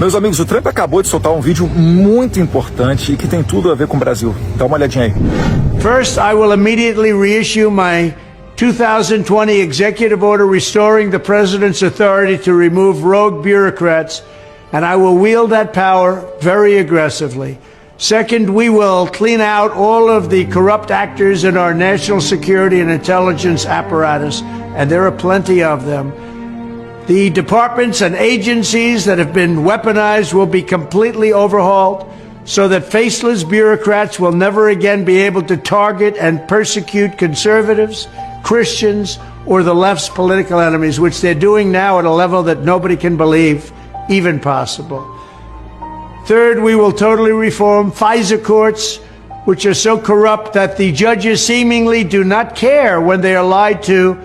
Meus amigos, o Trump acabou de soltar um vídeo muito importante e que tem tudo a ver com o Brasil. Dá uma olhadinha aí. First, I will immediately reissue my 2020 executive order restoring the president's authority to remove rogue bureaucrats, and I will wield that power very aggressively. Second, we will clean out all of the corrupt actors in our national security and intelligence apparatus, and there are plenty of them. The departments and agencies that have been weaponized will be completely overhauled so that faceless bureaucrats will never again be able to target and persecute conservatives, Christians, or the left's political enemies, which they're doing now at a level that nobody can believe even possible. Third, we will totally reform FISA courts, which are so corrupt that the judges seemingly do not care when they are lied to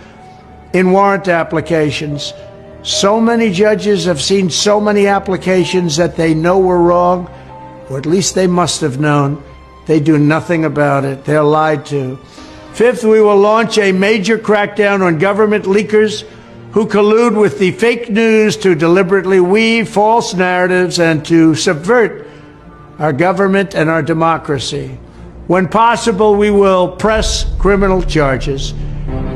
in warrant applications. So many judges have seen so many applications that they know were wrong, or at least they must have known. They do nothing about it. They're lied to. Fifth, we will launch a major crackdown on government leakers who collude with the fake news to deliberately weave false narratives and to subvert our government and our democracy. When possible, we will press criminal charges.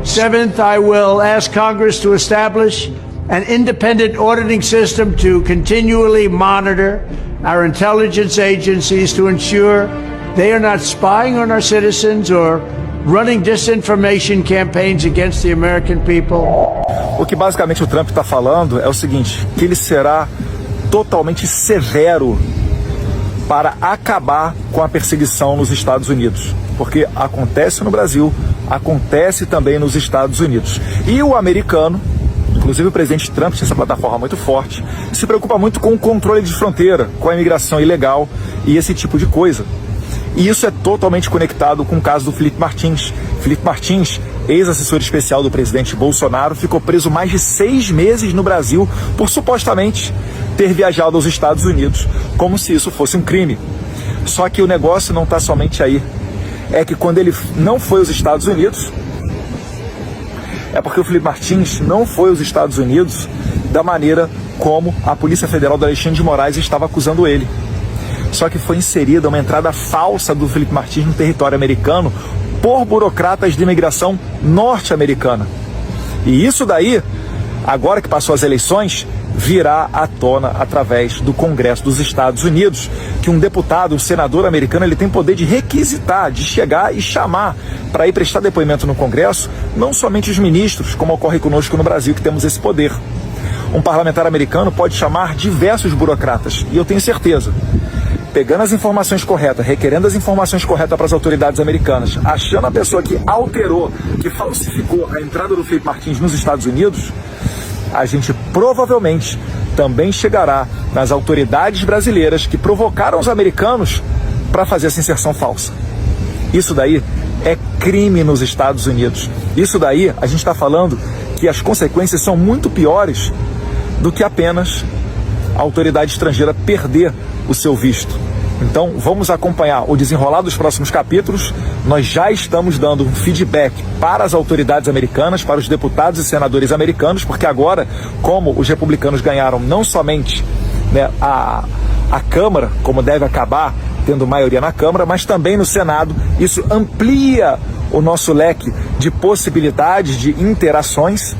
Seventh, I will ask Congress to establish an independent auditing system to continually monitor our intelligence agencies to ensure they are not spying on our citizens or running disinformation campaigns against the American people. O que basicamente o Trump está falando é o seguinte, que ele será totalmente severo para acabar com a perseguição nos Estados Unidos. Porque acontece no Brasil, acontece também nos Estados Unidos. E o americano, inclusive o presidente Trump tinha essa plataforma muito forte, se preocupa muito com o controle de fronteira, com a imigração ilegal e esse tipo de coisa. E isso é totalmente conectado com o caso do Felipe Martins. Felipe Martins, ex-assessor especial do presidente Bolsonaro, ficou preso mais de 6 meses no Brasil por supostamente ter viajado aos Estados Unidos, como se isso fosse um crime. Só que o negócio não está somente aí. É que quando ele não foi aos Estados Unidos, é porque o Felipe Martins não foi aos Estados Unidos da maneira como a Polícia Federal do Alexandre de Moraes estava acusando ele. Só que foi inserida uma entrada falsa do Felipe Martins no território americano por burocratas de imigração norte-americana. E isso daí, agora que passou as eleições, virá à tona através do Congresso dos Estados Unidos, que um deputado, um senador americano, ele tem poder de requisitar, de chegar e chamar para ir prestar depoimento no Congresso, não somente os ministros, como ocorre conosco no Brasil, que temos esse poder. Um parlamentar americano pode chamar diversos burocratas, e eu tenho certeza, pegando as informações corretas, requerendo as informações corretas para as autoridades americanas, achando a pessoa que alterou, que falsificou a entrada do Felipe Martins nos Estados Unidos, a gente provavelmente também chegará nas autoridades brasileiras que provocaram os americanos para fazer essa inserção falsa. Isso daí é crime nos Estados Unidos. Isso daí, a gente está falando que as consequências são muito piores do que apenas a autoridade estrangeira perder o seu visto. Então, vamos acompanhar o desenrolar dos próximos capítulos. Nós já estamos dando um feedback para as autoridades americanas, para os deputados e senadores americanos, porque agora, como os republicanos ganharam não somente, né, a Câmara, como deve acabar tendo maioria na Câmara, mas também no Senado, isso amplia o nosso leque de possibilidades de interações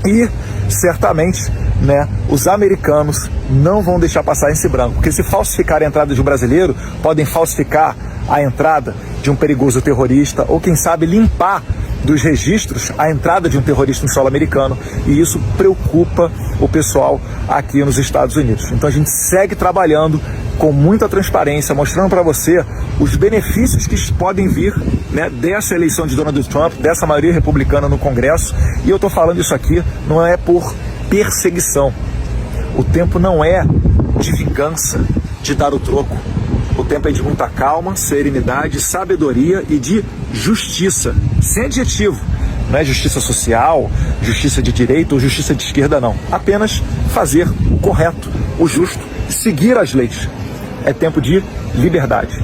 e, certamente, né, os americanos não vão deixar passar esse branco, porque se falsificar a entrada de um brasileiro, podem falsificar a entrada de um perigoso terrorista ou, quem sabe, limpar dos registros a entrada de um terrorista no solo americano, e isso preocupa o pessoal aqui nos Estados Unidos. Então a gente segue trabalhando com muita transparência, mostrando para você os benefícios que podem vir, né, dessa eleição de Donald Trump, dessa maioria republicana no Congresso, e eu estou falando isso aqui não é por perseguição. O tempo não é de vingança, de dar o troco. O tempo é de muita calma, serenidade, sabedoria e de justiça, sem adjetivo. Não é justiça social, justiça de direita ou justiça de esquerda, não. Apenas fazer o correto, o justo, seguir as leis. É tempo de liberdade.